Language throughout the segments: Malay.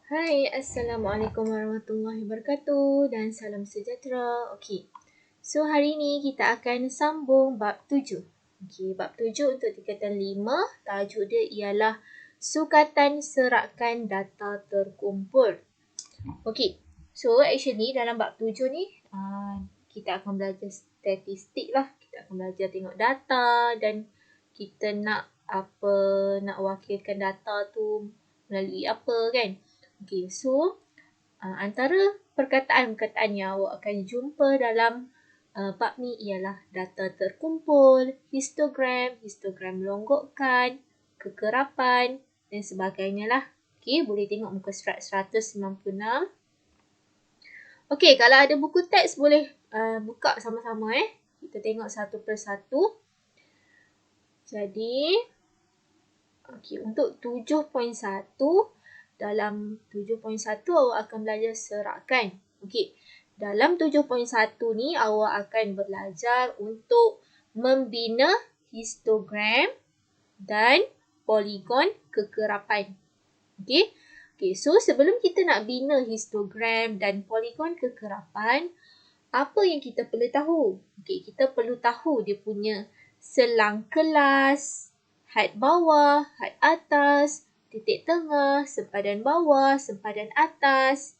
Hai, Assalamualaikum warahmatullahi wabarakatuh dan salam sejahtera. Okey. So hari ni kita akan sambung bab 7. Okey, bab 7 untuk tingkatan 5, tajuk dia ialah sukatan serakan data terkumpul. Okey. So actually dalam bab 7 ni kita akan belajar statistik lah. Kita akan belajar tengok data dan kita nak wakilkan data tu melalui apa kan. Okey, so antara perkataan-perkataan yang awak akan jumpa dalam bab ni ialah data terkumpul, histogram melonggokkan, kekerapan dan sebagainya lah. Okey, boleh tengok muka surat 196. Okey, kalau ada buku teks boleh buka sama-sama Kita tengok satu persatu. Jadi, okey, untuk 7.1, dalam 7.1 awak akan belajar serakan. Okey, dalam 7.1 ni awak akan belajar untuk membina histogram dan poligon kekerapan. Okey. Okey, so sebelum kita nak bina histogram dan poligon kekerapan, apa yang kita perlu tahu? Okey, kita perlu tahu dia punya selang kelas, had bawah, had atas, titik tengah, sempadan bawah, sempadan atas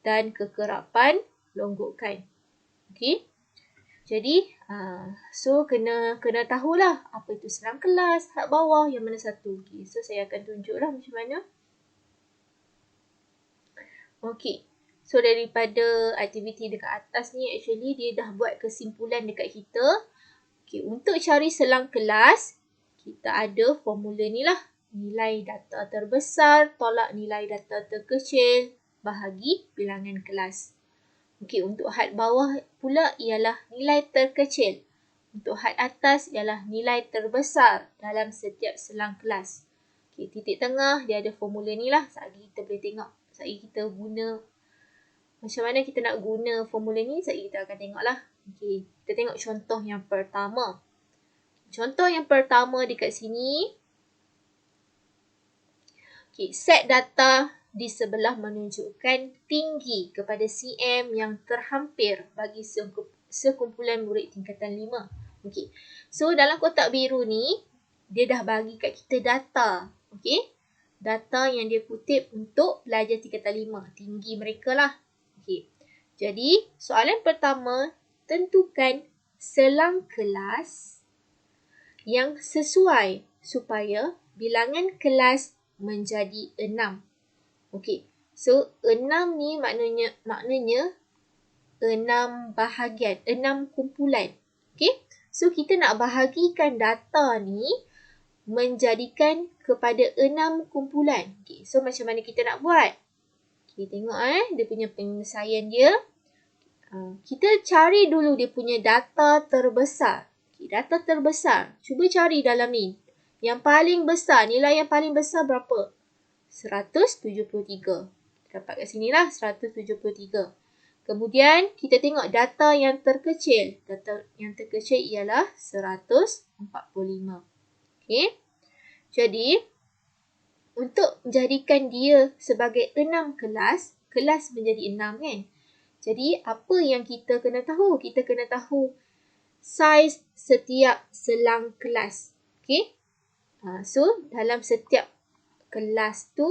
dan kekerapan longgokkan. Okey. Jadi, so kena tahulah apa itu selang kelas, had bawah, yang mana satu. Okey, so saya akan tunjuklah macam mana. Okey. So daripada aktiviti dekat atas ni actually dia dah buat kesimpulan dekat kita. Okey, untuk cari selang kelas, kita ada formula ni lah. Nilai data terbesar tolak nilai data terkecil bahagi bilangan kelas. Okey, untuk had bawah pula ialah nilai terkecil. Untuk had atas ialah nilai terbesar dalam setiap selang kelas. Okey, titik tengah dia ada formula ni lah. Sekejap lagi kita boleh tengok. Sekejap lagi kita guna macam mana kita nak guna formula ni. Sekejap lagi kita akan tengok lah. Okey, kita tengok contoh yang pertama. Contoh yang pertama dekat sini. Okey, set data di sebelah menunjukkan tinggi kepada CM yang terhampir bagi sekumpulan murid tingkatan 5. Okey. So dalam kotak biru ni dia dah bagi kat kita data. Okey. Data yang dia kutip untuk pelajar tingkatan 5, tinggi mereka lah. Okey. Jadi soalan pertama, tentukan selang kelas yang sesuai supaya bilangan kelas menjadi 6. Okey. So 6 ni maknanya 6 bahagian, 6 kumpulan. Okey. So kita nak bahagikan data ni menjadikan kepada 6 kumpulan. Okey. So macam mana kita nak buat? Okey, tengok dia punya penyelesaian dia. Kita cari dulu dia punya data terbesar. Okay, data terbesar. Cuba cari dalam ni. Yang paling besar, nilai yang paling besar berapa? 173. Dapat kat sini lah, 173. Kemudian kita tengok data yang terkecil. Data yang terkecil ialah 145. Okay. Jadi, untuk menjadikan dia sebagai 6 kelas, kelas menjadi 6 kan? Jadi, apa yang kita kena tahu? Kita kena tahu saiz setiap selang kelas. Okay? So, dalam setiap kelas tu,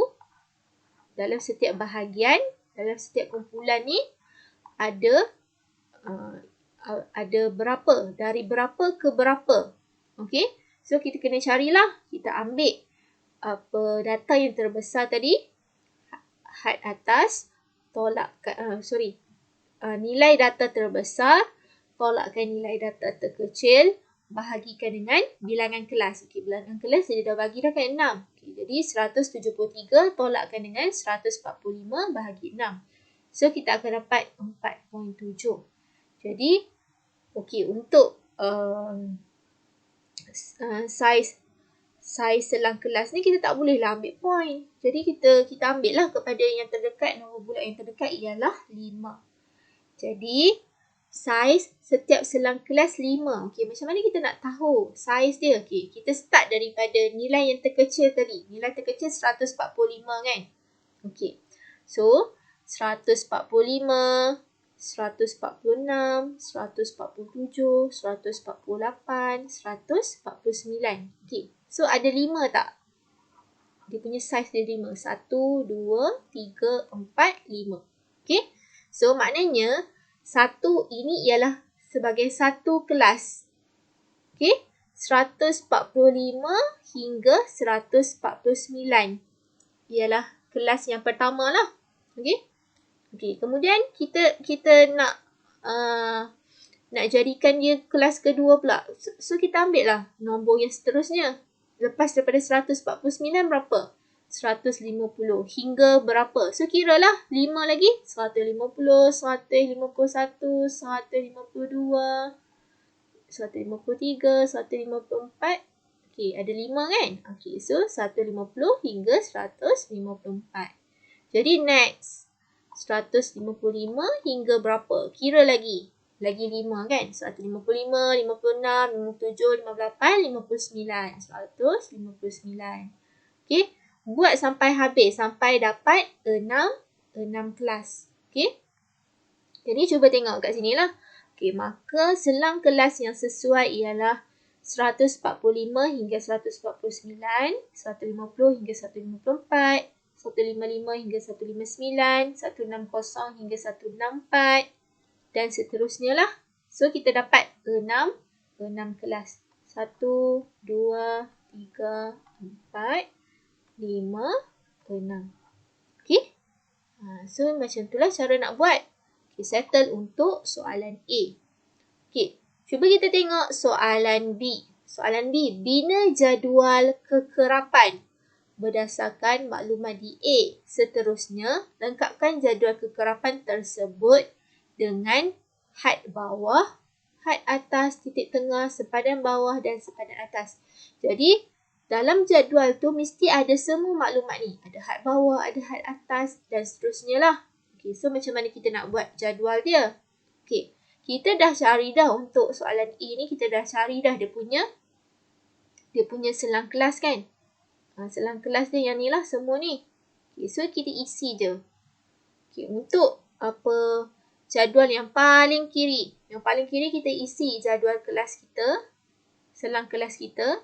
dalam setiap bahagian, dalam setiap kumpulan ni, ada berapa? Dari berapa ke berapa? Okay? So, kita kena carilah. Kita ambil data yang terbesar tadi, had atas, nilai data terbesar, tolakkan nilai data terkecil, bahagikan dengan bilangan kelas. Okey, bilangan kelas dia dah bagi dah kan 6. Okey, jadi 173 tolakkan dengan 145 bahagi 6. So, kita akan dapat 4.7. Jadi, okey, untuk saiz selang kelas ni kita tak bolehlah ambil point. Jadi, kita ambil lah kepada yang terdekat, nombor bulat yang terdekat ialah 5. Jadi, saiz setiap selang kelas 5. Okey, macam mana kita nak tahu saiz dia? Okey, kita start daripada nilai yang terkecil tadi. Nilai terkecil 145 kan? Okey. So, 145, 146, 147, 148, 149. Okey. So, ada 5 tak? Dia punya saiz dia 5. 1, 2, 3, 4, 5. Okey. So, maknanya 1 ini ialah sebagai satu kelas. Okey. 145 hingga 149 ialah kelas yang pertama lah. Okey. Okey, kemudian kita nak jadikan dia kelas kedua pula. So kita ambil lah nombor yang seterusnya. Lepas daripada 149 berapa? 150 hingga berapa? So kira lah 5 lagi. 150, 151, 152, 153, 154. Okey, ada 5 kan? Okey, so 150 hingga 154. Jadi next, 155 hingga berapa? Kira lagi. Lagi 5 kan? 155, 56, 57, 58, 59. 159. Okey, buat sampai habis. Sampai dapat 6 kelas. Okey. Jadi cuba tengok kat sini lah. Okey, maka selang kelas yang sesuai ialah 145 hingga 149, 150 hingga 154, 155 hingga 159, 160 hingga 164 dan seterusnya lah. So kita dapat 6 kelas. 1, 2, 3, 4, 5, 6. Okey? So macam itulah cara nak buat. Okay, settle untuk soalan A. Okey, cuba kita tengok soalan B. Soalan B, bina jadual kekerapan berdasarkan maklumat di A. Seterusnya, lengkapkan jadual kekerapan tersebut dengan had bawah, had atas, titik tengah, sepadan bawah dan sepadan atas. Jadi, dalam jadual tu mesti ada semua maklumat ni. Ada had bawah, ada had atas dan seterusnya lah. Okay, so macam mana kita nak buat jadual dia? Okay, kita dah cari dah untuk soalan A ni, kita dah cari dah dia punya selang kelas kan? Selang kelas dia yang ni lah semua ni. Okay, so kita isi je. Okay, untuk jadual yang paling kiri. Yang paling kiri kita isi jadual kelas kita. Selang kelas kita.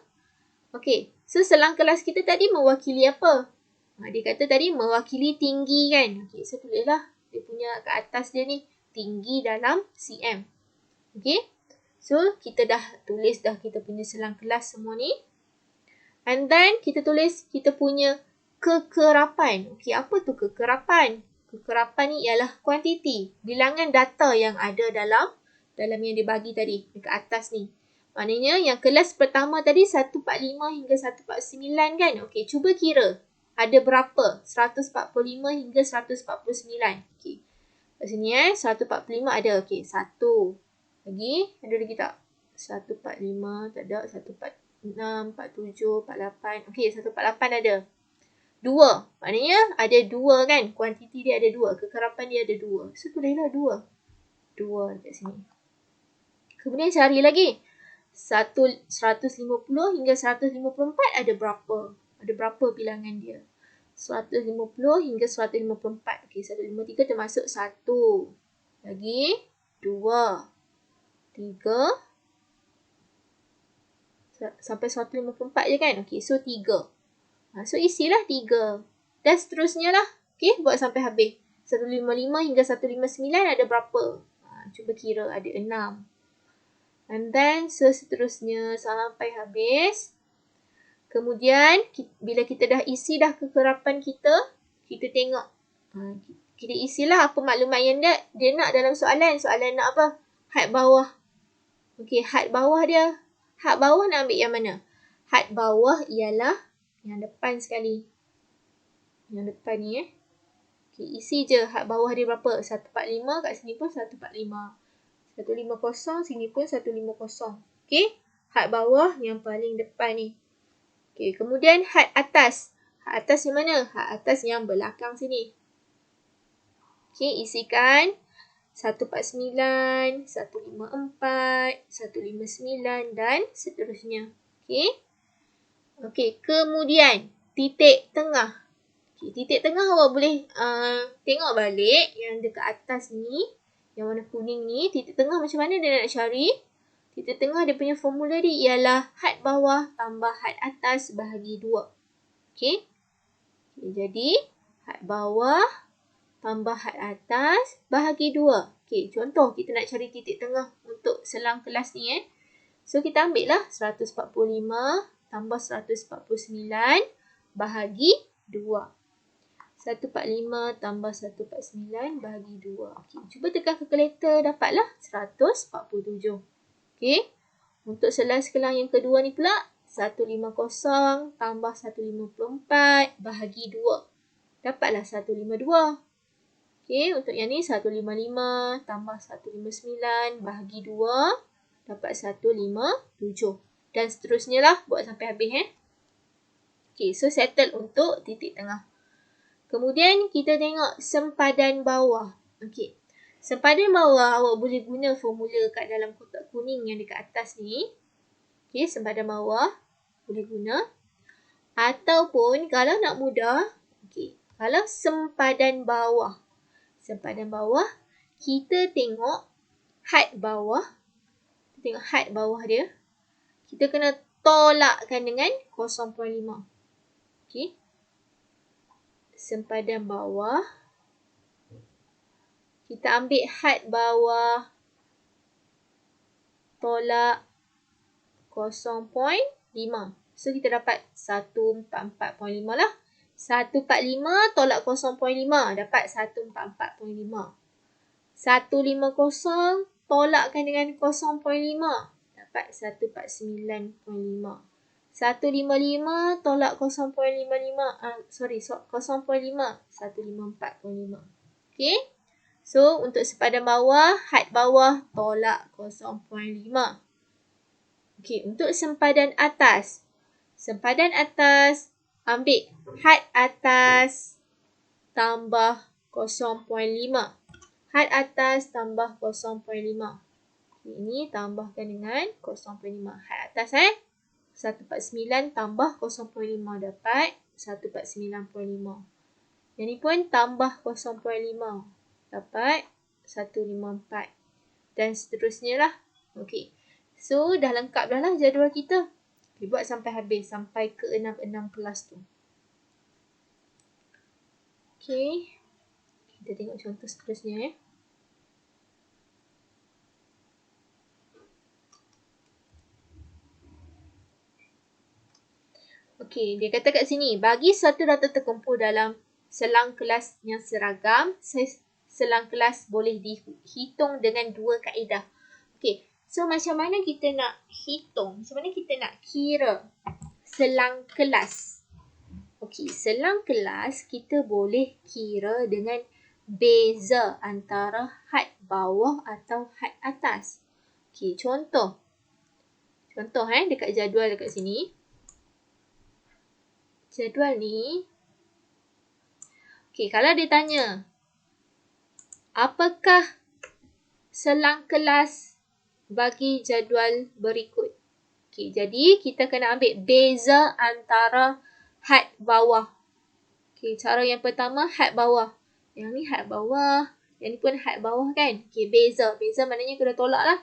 Okay, so selang kelas kita tadi mewakili apa? Dia kata tadi mewakili tinggi kan? Okay, so tulislah dia punya kat atas dia ni. Tinggi dalam cm. Okay, so kita dah tulis dah kita punya selang kelas semua ni. And then kita tulis kita punya kekerapan. Okay, apa tu kekerapan? Kekerapan ni ialah kuantiti. Bilangan data yang ada dalam yang dibagi tadi. Dekat atas ni. Maknanya yang kelas pertama tadi 145 hingga 149 kan? Okay, cuba kira. Ada berapa? 145 hingga 149. Okay. Kat sini 145 ada. Okay, 1. Lagi? Ada lagi tak? 145 tak ada. 146, 47, 48. Okay, 148 ada. 2. Maknanya ada 2 kan? Kuantiti dia ada 2. Kekerapan dia ada 2. So, tulislah 2. 2 dekat sini. Kemudian cari lagi. 150 hingga 154 ada berapa? Ada berapa bilangan dia? 150 hingga 154. Okey, 153 termasuk 1. Lagi 2. 3. Sampai 154 je kan? Okey, so 3. So isilah 3. Dan seterusnya lah. Okey, buat sampai habis. 155 hingga 159 ada berapa? Cuba kira ada 6. And then seterusnya sampai habis. Kemudian bila kita dah isi dah kekerapan kita, kita tengok. Kita isilah apa maklumat yang dia nak dalam soalan. Soalan nak apa? Had bawah. Okey, had bawah dia. Had bawah nak ambil yang mana? Had bawah ialah yang depan sekali. Yang depan ni Okey, isi je had bawah dia berapa? 145, kat sini pun 145. 150, sini pun 150. Okey, had bawah yang paling depan ni. Okey, kemudian had atas. Had atas yang mana? Had atas yang belakang sini. Okey, isikan 149, 154, 159 dan seterusnya. Okey. Okey, kemudian titik tengah. Okay, titik tengah awak boleh tengok balik yang dekat atas ni, yang warna kuning ni. Titik tengah macam mana dia nak cari? Titik tengah dia punya formula dia ialah had bawah tambah had atas bahagi 2. Okay. Jadi had bawah tambah had atas bahagi 2. Okay, contoh kita nak cari titik tengah untuk selang kelas ni. So kita ambil lah 145 tambah 149 bahagi 2. 145 tambah 149 bahagi 2. Okay, cuba tekan kalkulator, dapatlah 147. Okay. Untuk selang-selang yang kedua ni pula, 150 tambah 154 bahagi 2. Dapatlah 152. Okay, untuk yang ni 155 tambah 159 bahagi 2. Dapat 157. Dan seterusnya lah, buat sampai habis. Okay, so settle untuk titik tengah. Kemudian kita tengok sempadan bawah. Okey. Sempadan bawah awak boleh guna formula kat dalam kotak kuning yang dekat atas ni. Okey, sempadan bawah boleh guna. Ataupun kalau nak mudah, okey, kalau sempadan bawah. Sempadan bawah, kita tengok had bawah. Kita tengok had bawah dia. Kita kena tolakkan dengan 0.5. Okey. Sempadan bawah, kita ambil had bawah tolak 0.5. So kita dapat 144.5 lah. 145 tolak 0.5 dapat 144.5. 150 tolakkan dengan 0.5 dapat 149.5. 155 tolak 0.5. 154.5. Okey. So, untuk sempadan bawah, had bawah tolak 0.5. Okey, untuk sempadan atas. Sempadan atas, ambil had atas tambah 0.5. Had atas tambah 0.5. Okay, ini tambahkan dengan 0.5. Had atas 149 tambah 0.5 dapat 149.5. Yang ni pun tambah 0.5 dapat 154. Dan seterusnya lah. Okey. So dah lengkap dah lah jadual kita. Okay, buat sampai habis, sampai ke 6 kelas tu. Okey. Kita tengok contoh seterusnya. Okey, dia kata kat sini, bagi suatu data terkumpul dalam selang kelas yang seragam, selang kelas boleh dihitung dengan 2 kaedah. Okey, so macam mana kita nak hitung? Macam mana kita nak kira selang kelas? Okey, selang kelas kita boleh kira dengan beza antara had bawah atau had atas. Okey, contoh. Contoh dekat jadual dekat sini. Jadual ni. Okey, kalau dia tanya, apakah selang kelas bagi jadual berikut? Okey, jadi kita kena ambil beza antara had bawah. Okey, cara yang pertama had bawah. Yang ni had bawah, yang ni pun had bawah kan? Okey, beza. Beza maknanya kena tolak lah.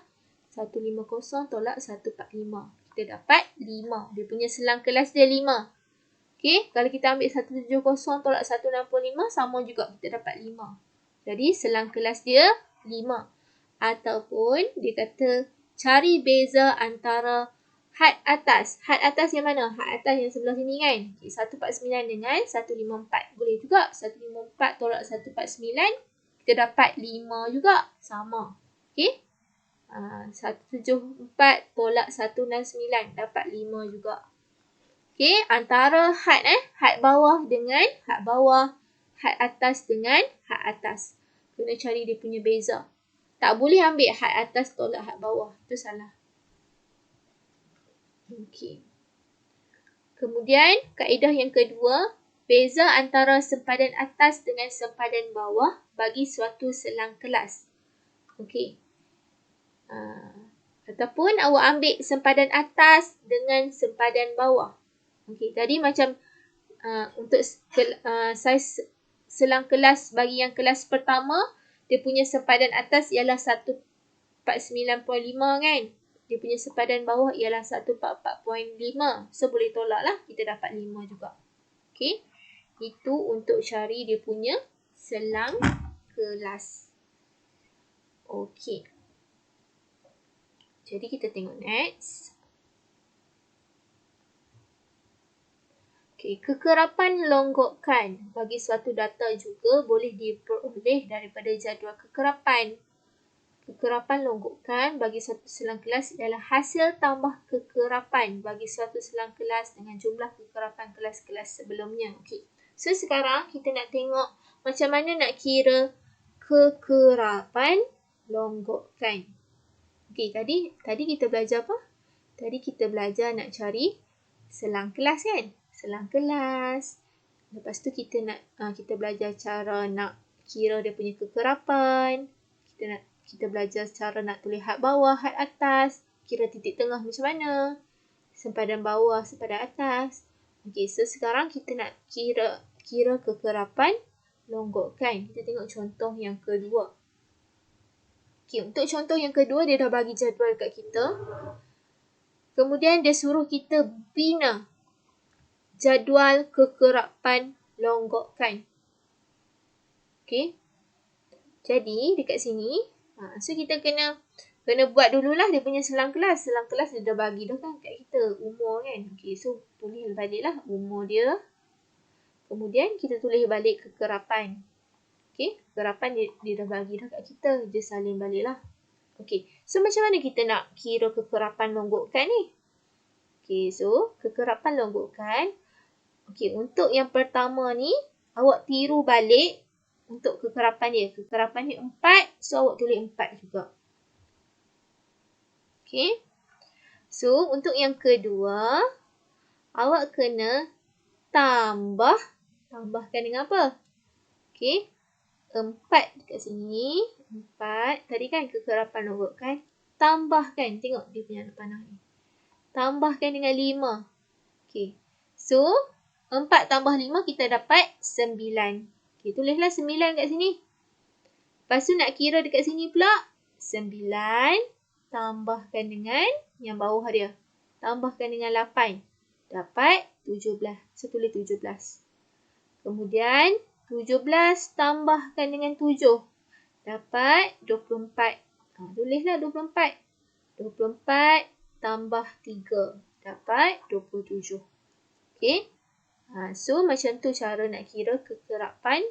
150 tolak 145. Kita dapat 5. Dia punya selang kelas dia 5. Okey, kalau kita ambil 170 tolak 165, sama juga kita dapat 5. Jadi, selang kelas dia 5. Ataupun, dia kata cari beza antara had atas. Had atas yang mana? Had atas yang sebelah sini kan? Okay, 149 dengan 154. Boleh juga. 154 tolak 149, kita dapat 5 juga. Sama. Okey. 174 tolak 169, dapat 5 juga. Okey, antara had bawah dengan had bawah, had atas dengan had atas. Kena cari dia punya beza. Tak boleh ambil had atas tolak had bawah. Itu salah. Okey. Kemudian, kaedah yang kedua, beza antara sempadan atas dengan sempadan bawah bagi suatu selang kelas. Okey. Ataupun awak ambil sempadan atas dengan sempadan bawah. Okey, tadi macam untuk saiz selang kelas bagi yang kelas pertama, dia punya sempadan atas ialah 149.5 kan. Dia punya sempadan bawah ialah 144.5. So boleh tolak lah, kita dapat 5 juga. Okey. Itu untuk cari dia punya selang kelas. Okey. Jadi kita tengok next. Okay, kekerapan longgokan bagi suatu data juga boleh diperoleh daripada jadual kekerapan. Kekerapan longgokan bagi suatu selang kelas ialah hasil tambah kekerapan bagi suatu selang kelas dengan jumlah kekerapan kelas-kelas sebelumnya. Okay. So sekarang kita nak tengok macam mana nak kira kekerapan longgokan. Okay, tadi kita belajar apa? Tadi kita belajar nak cari selang kelas kan? Selang kelas. Lepas tu kita belajar cara nak kira dia punya kekerapan. Kita belajar cara nak tulis had bawah, had atas, kira titik tengah macam mana, sempadan bawah, sempadan atas. Okey, so sekarang kita nak kira kekerapan longgokan. Kita tengok contoh yang kedua. Okey, untuk contoh yang kedua dia dah bagi jadual kat kita. Kemudian dia suruh kita bina jadual kekerapan longgokan. Okey. Jadi dekat sini, so kita kena buat dululah dia punya selang kelas. Selang kelas dia dah bagi dah kan kat kita umur kan. Okey, so tulis baliklah umur dia. Kemudian kita tulis balik kekerapan. Okey, kekerapan dia dah bagi dah kat kita. Dia salin baliklah. Okey, so macam mana kita nak kira kekerapan longgokan ni? Okey, so kekerapan longgokan. Okey, untuk yang pertama ni, awak tiru balik untuk kekerapan dia. Kekerapan dia 4, so awak tulis 4 juga. Okey. So, untuk yang kedua, awak kena tambahkan dengan apa? Okey. 4 dekat sini. 4. Tadi kan kekerapan longgokan. Tambahkan. Tengok dia punya anak panah ni. Tambahkan dengan 5. Okey. So, 4 tambah 5 kita dapat 9. Okey, tulislah 9 kat sini. Lepas tu nak kira dekat sini pula. 9 tambahkan dengan yang bawah dia. Tambahkan dengan 8. Dapat 17. So, tulis 17. Kemudian, 17 tambahkan dengan 7. Dapat 24. Tulislah 24. 24 tambah 3. Dapat 27. Okey. So, macam tu cara nak kira kekerapan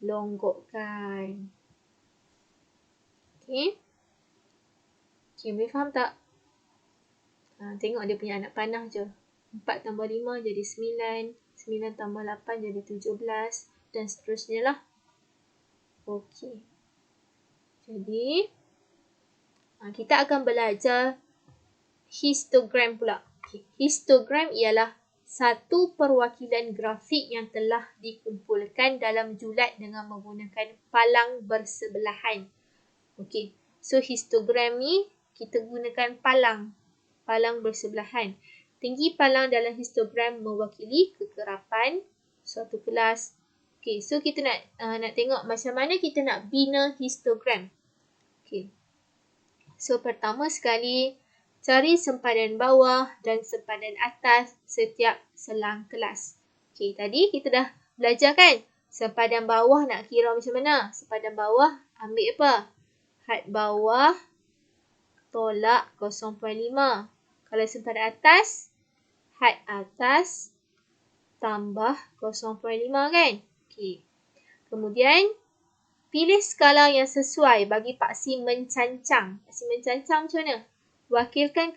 longgokan. Okey. Okey, boleh faham tak? Tengok dia punya anak panah je. 4 tambah 5 jadi 9. 9 tambah 8 jadi 17. Dan seterusnya lah. Okey. Jadi, kita akan belajar histogram pula. Okay. Histogram ialah satu perwakilan grafik yang telah dikumpulkan dalam julat dengan menggunakan palang bersebelahan. Okey. So, histogram ni kita gunakan palang bersebelahan. Tinggi palang dalam histogram mewakili kekerapan suatu kelas. Okey, so kita nak tengok macam mana kita nak bina histogram. Okey. So, pertama sekali, cari sempadan bawah dan sempadan atas setiap selang kelas. Okey, tadi kita dah belajar kan? Sempadan bawah nak kira macam mana? Sempadan bawah ambil apa? Had bawah tolak 0.5. Kalau sempadan atas, had atas tambah 0.5 kan? Okey. Kemudian, pilih skala yang sesuai bagi paksi mencancang. Paksi mencancang macam mana? Wakilkan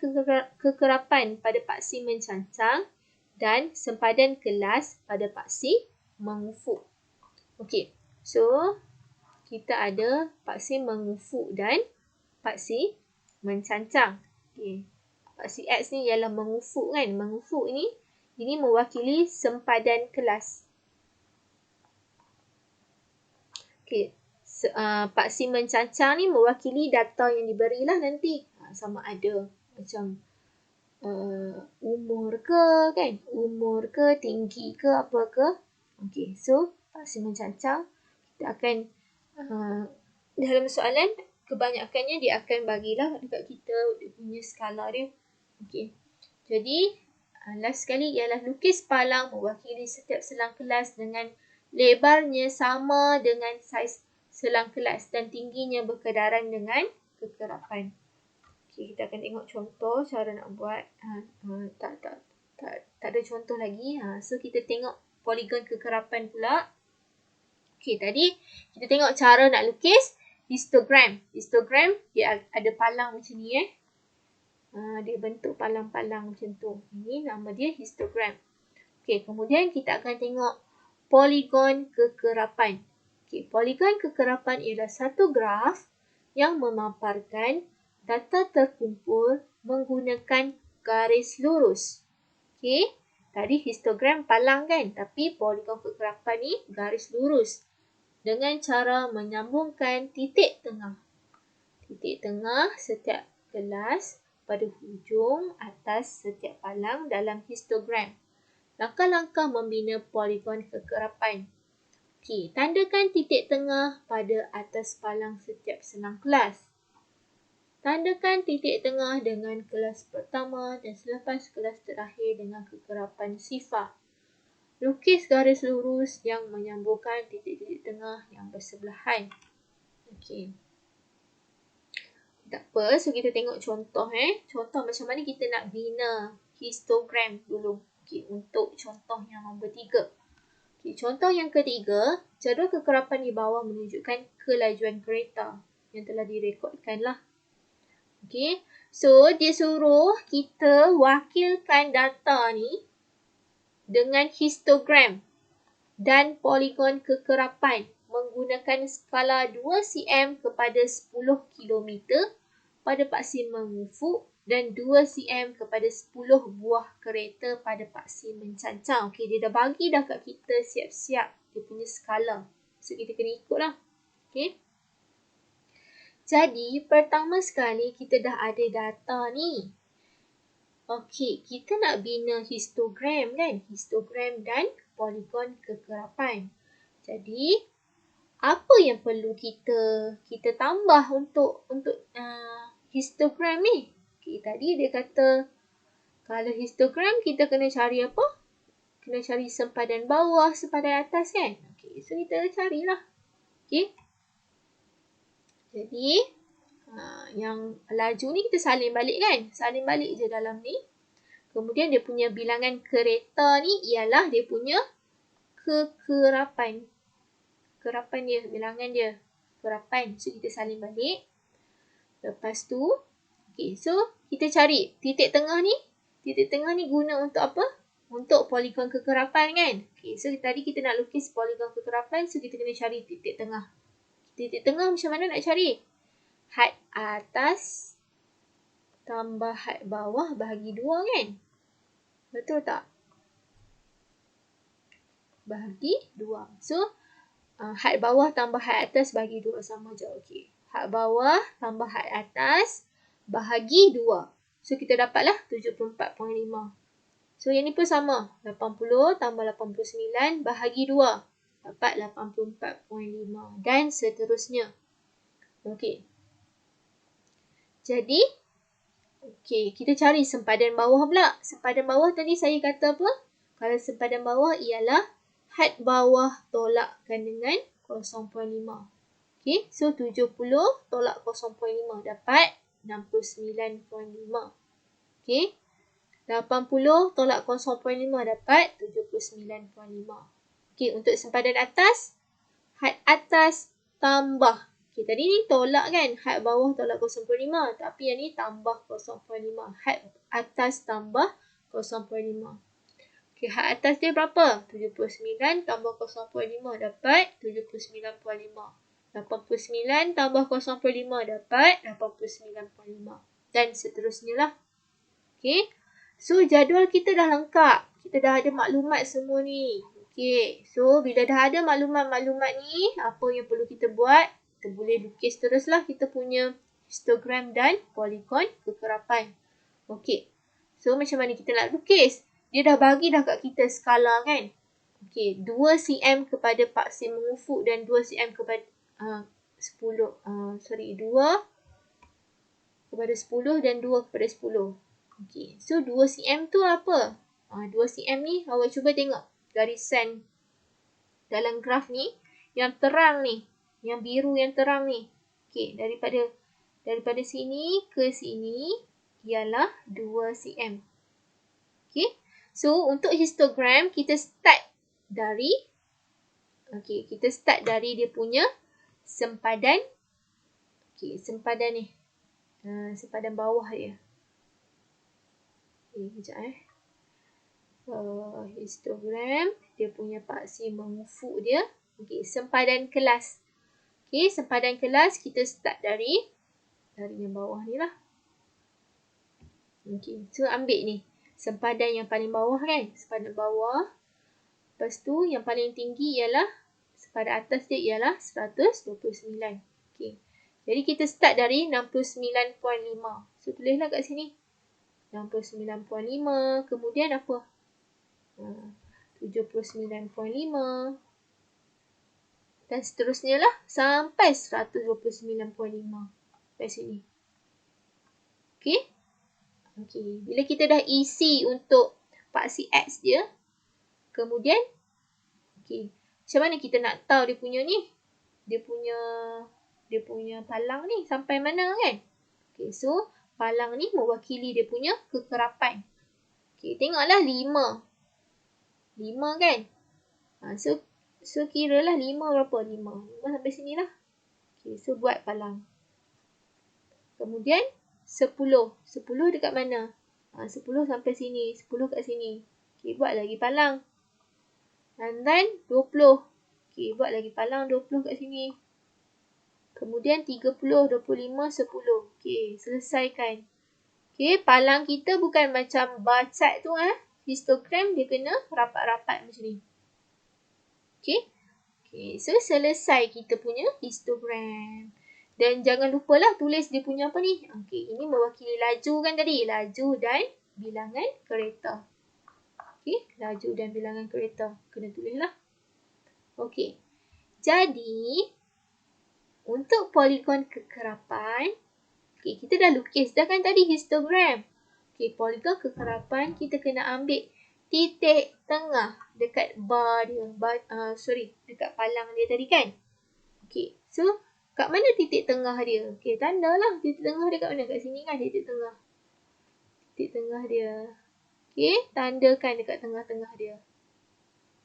kekerapan pada paksi mencancang dan sempadan kelas pada paksi mengufuk. Okey, so kita ada paksi mengufuk dan paksi mencancang. Okey, paksi X ni ialah mengufuk kan? Mengufuk ini mewakili sempadan kelas. Okey, paksi mencancang ni mewakili data yang diberilah nanti. Sama ada macam umur ke, kan? Umur ke, tinggi ke, apa ke. Okey, so paksi mencancang kita akan dalam soalan kebanyakannya dia akan bagilah dekat kita dia punya skala dia. Okey. Jadi last sekali ialah lukis palang mewakili setiap selang kelas dengan lebarnya sama dengan saiz selang kelas dan tingginya berkedaran dengan kekerapan. Okay, kita akan tengok contoh cara nak buat. Tak ada contoh lagi. So kita tengok poligon kekerapan pula. Okay, tadi kita tengok cara nak lukis histogram. Histogram dia ada palang macam ni dia bentuk palang-palang macam tu. Ini nama dia histogram. Okay, kemudian kita akan tengok poligon kekerapan. Okay, poligon kekerapan ialah satu graf yang memaparkan data terkumpul menggunakan garis lurus. Okay, tadi histogram palang kan, tapi poligon kekerapan ni garis lurus dengan cara menyambungkan titik tengah. Titik tengah setiap kelas pada hujung atas setiap palang dalam histogram. Langkah-langkah membina poligon kekerapan. Okey, tandakan titik tengah pada atas palang setiap selang kelas. Tandakan titik tengah dengan kelas pertama dan selepas kelas terakhir dengan kekerapan sifar. Lukis garis lurus yang menyambungkan titik-titik tengah yang bersebelahan. Okey. Tak apa, so kita tengok contoh Contoh macam mana kita nak bina histogram dulu. Okey, untuk contoh yang nombor 3. Okey, contoh yang ketiga, jadual kekerapan di bawah menunjukkan kelajuan kereta yang telah direkodkan lah. Okey, so dia suruh kita wakilkan data ni dengan histogram dan poligon kekerapan menggunakan skala 2 cm kepada 10 km pada paksi mengufuk dan 2 cm kepada 10 buah kereta pada paksi mencancang. Okey, dia dah bagi dah kat kita siap-siap dia punya skala. So, kita kena ikutlah. Okey. Jadi, pertama sekali kita dah ada data ni. Okey, kita nak bina histogram kan? Histogram dan poligon kekerapan. Jadi, apa yang perlu kita tambah untuk histogram ni? Okay, tadi dia kata kalau histogram kita kena cari apa? Kena cari sempadan bawah, sempadan atas kan? Okay, so kita carilah. Okay. Jadi, yang laju ni kita salin balik kan? Salin balik je dalam ni. Kemudian dia punya bilangan kereta ni ialah dia punya kekerapan. Kekerapan dia, bilangan dia. Kekerapan. So, kita salin balik. Lepas tu, okay, so kita cari titik tengah ni. Titik tengah ni guna untuk apa? Untuk poligon kekerapan kan? Okay, so tadi kita nak lukis poligon kekerapan, so kita kena cari titik tengah. Titik tengah macam mana nak cari? Had atas tambah had bawah bahagi 2 kan? Betul tak? Bahagi 2. So, had bawah tambah had atas bahagi 2 sama je. Okay. Had bawah tambah had atas bahagi 2. So, kita dapatlah 74.5. So, yang ni pun sama. 80 tambah 89 bahagi 2. Dapat 84.5. Dan seterusnya. Okey. Jadi, okey, kita cari sempadan bawah pula. Sempadan bawah tadi saya kata apa? Kalau sempadan bawah ialah had bawah tolakkan dengan 0.5. Okey, so 70 tolak 0.5 dapat 69.5. Okey. 80 tolak 0.5 dapat 79.5. Okey, untuk sempadan atas, had atas tambah. Okey, tadi ni tolak kan? Had bawah tolak 0.5. Tapi yang ni tambah 0.5. Had atas tambah 0.5. Okey, had atas dia berapa? 79 tambah 0.5 dapat 79.5. 89 tambah 0.5 dapat 89.5. Dan seterusnya lah. Okey. So, jadual kita dah lengkap. Kita dah ada maklumat semua ni. Okey. So, bila dah ada maklumat-maklumat ni, apa yang perlu kita buat? Kita boleh lukis teruslah kita punya histogram dan poligon kekerapan. Okey. So macam mana kita nak lukis? Dia dah bagi dah kat kita skala kan. Okey, 2 cm kepada paksi mengufuk dan 2 cm kepada 2 kepada 10 dan 2 kepada 10. Okey, so 2 cm tu apa? 2 cm ni awak cuba tengok garisan dalam graf ni yang terang ni, yang biru yang terang ni. Okey, daripada sini ke sini ialah 2 cm. Okey. So untuk histogram kita start dari dia punya sempadan. Okey, sempadan ni. Sempadan bawah dia. Sekejap histogram, dia punya paksi mengufuk dia. Okey, sempadan kelas. Okey, sempadan kelas kita start dari yang bawah ni lah. Okey, so ambil ni. Sempadan yang paling bawah kan? Sempadan bawah. Lepas tu yang paling tinggi ialah, sempadan atas dia ialah 129. Okey. Jadi kita start dari 69.5. So tulislah kat sini. 69.5. Kemudian apa? 79.5. Dan seterusnya lah sampai 129.5. Kat sini. Okey. Okey. Bila kita dah isi untuk paksi X dia, kemudian, okey, macam mana kita nak tahu dia punya ni? Dia punya palang ni sampai mana kan? Okey, so palang ni mewakili dia punya kekerapan. Okey, tengoklah 5. 5 kan? So kiralah 5 berapa? 5 sampai sini lah. Okey, so buat palang. Kemudian 10. 10 dekat mana? 10 sampai sini. 10 kat sini. Okey, buat lagi palang. And then 20. Okey, buat lagi palang 20 kat sini. Kemudian 30, 25, 10. Okey, selesaikan. Okey, palang kita bukan macam bar chart tu histogram dia kena rapat-rapat macam ni. Okey. Okey, so selesai kita punya histogram. Dan jangan lupalah tulis dia punya apa ni. Okey, ini mewakili laju kan tadi? Laju dan bilangan kereta. Okey, laju dan bilangan kereta. Kena tulislah. Okey. Jadi, untuk poligon kekerapan, okey, kita dah lukis dah kan tadi histogram. Okey, poligon kekerapan kita kena ambil titik tengah dekat bar dia. Dekat palang dia tadi kan. Okey, so kat mana titik tengah dia? Okey, tandalah titik tengah dia kat mana? Kat sini kan titik tengah. Titik tengah dia. Okey, tandakan dekat tengah-tengah dia.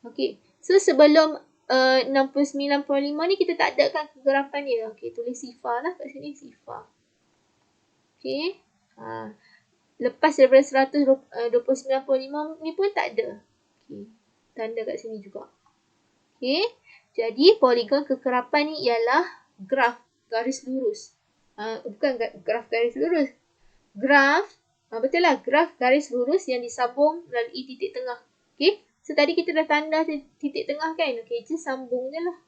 Okey, so sebelum 69.5 ni kita tak ada kan kegerapan dia. Okey, tulis sifar lah kat sini, sifar. Okey. Lepas daripada 129.5 ni pun tak ada. Okey, tanda kat sini juga. Okey. Jadi poligon kekerapan ni ialah graf garis lurus. Bukan graf garis lurus. Graf, betul lah, graf garis lurus yang disambung melalui titik tengah. Okey. So tadi kita dah tanda titik tengah kan? Okey, just sambung je lah.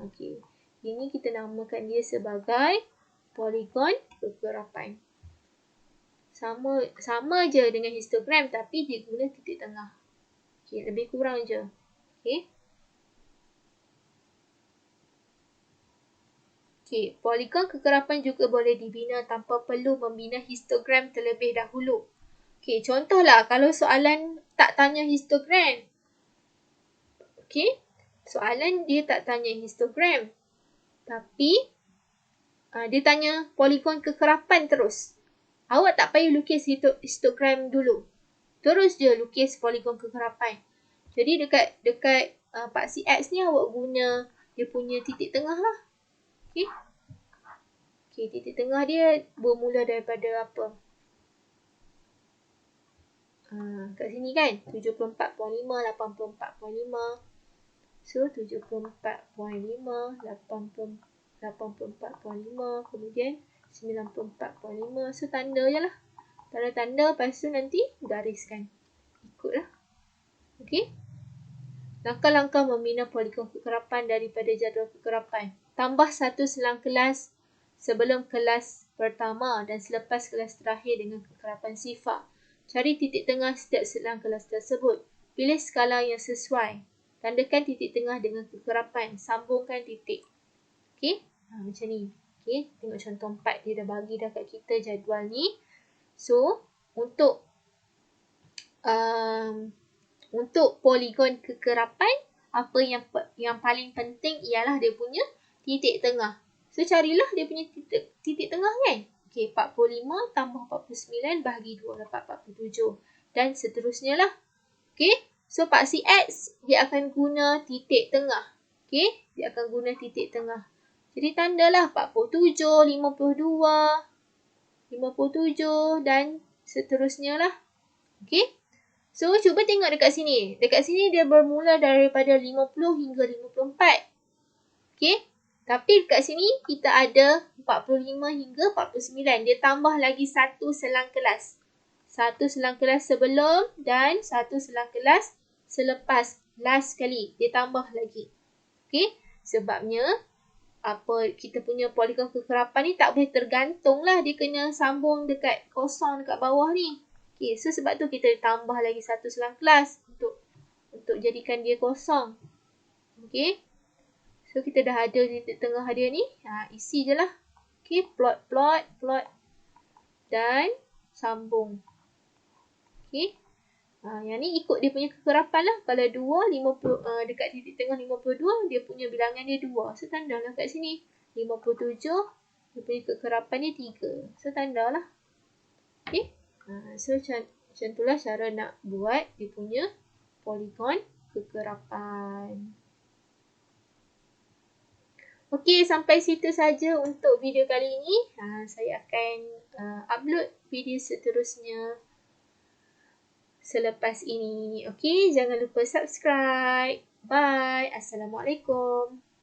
Okey, ini kita namakan dia sebagai poligon kekerapan. Sama je dengan histogram tapi dia guna titik tengah. Okey, lebih kurang je. Okey. Okey, poligon kekerapan juga boleh dibina tanpa perlu membina histogram terlebih dahulu. Okey, contohlah kalau soalan tak tanya histogram. Okey, soalan dia tak tanya histogram. Tapi dia tanya poligon kekerapan terus. Awak tak payah lukis histogram dulu. Terus je lukis poligon kekerapan. Jadi dekat paksi X ni awak guna dia punya titik tengah lah. Okey. Okey, titik tengah dia bermula daripada apa? Kat sini kan 74.5, 84.5. So 74.5, 84.5, kemudian 94.5. So tanda je lah. Tanda-tanda, lepas tu nanti gariskan. Ikutlah. Okey. Langkah-langkah membina poligon kekerapan daripada jadual kekerapan. Tambah satu selang kelas sebelum kelas pertama dan selepas kelas terakhir dengan kekerapan sifar. Cari titik tengah setiap selang kelas tersebut. Pilih skala yang sesuai. Tandakan titik tengah dengan kekerapan. Sambungkan titik. Okey, macam ni. Okey, tengok contoh 4. Dia dah bagi dah kat kita jadual ni. So, untuk poligon kekerapan, apa yang paling penting ialah dia punya titik tengah. So, carilah dia punya titik tengah kan. Okey, 45 tambah 49 bahagi 2 dapat 47. Dan seterusnya lah. Okey, so paksi X dia akan guna titik tengah. Okey, dia akan guna titik tengah. Jadi tandalah 47, 52, 57 dan seterusnya lah. Okey. So, cuba tengok dekat sini. Dekat sini dia bermula daripada 50 hingga 54. Okey. Tapi dekat sini kita ada 45 hingga 49. Dia tambah lagi satu selang kelas. Satu selang kelas sebelum dan satu selang kelas selepas. Last sekali. Dia tambah lagi. Okey. Sebabnya kita punya poligon kekerapan ni tak boleh tergantung lah. Dia kena sambung dekat kosong dekat bawah ni. Okay, so sebab tu kita tambah lagi satu selang kelas untuk jadikan dia kosong. Okay, so kita dah ada di tengah dia ni. Isi je lah. Okay, plot dan sambung. Okay, yang ni ikut dia punya kekerapan lah. Kalau 2, 50, dekat titik tengah 52, dia punya bilangan dia 2. So, tandalah kat sini. 57, dia punya kekerapan dia 3. So, tandalah. Okay. So, macam itulah cara nak buat dia punya poligon kekerapan. Okey, sampai situ saja untuk video kali ini. Saya akan upload video seterusnya selepas ini. Okey, jangan lupa subscribe. Bye. Assalamualaikum.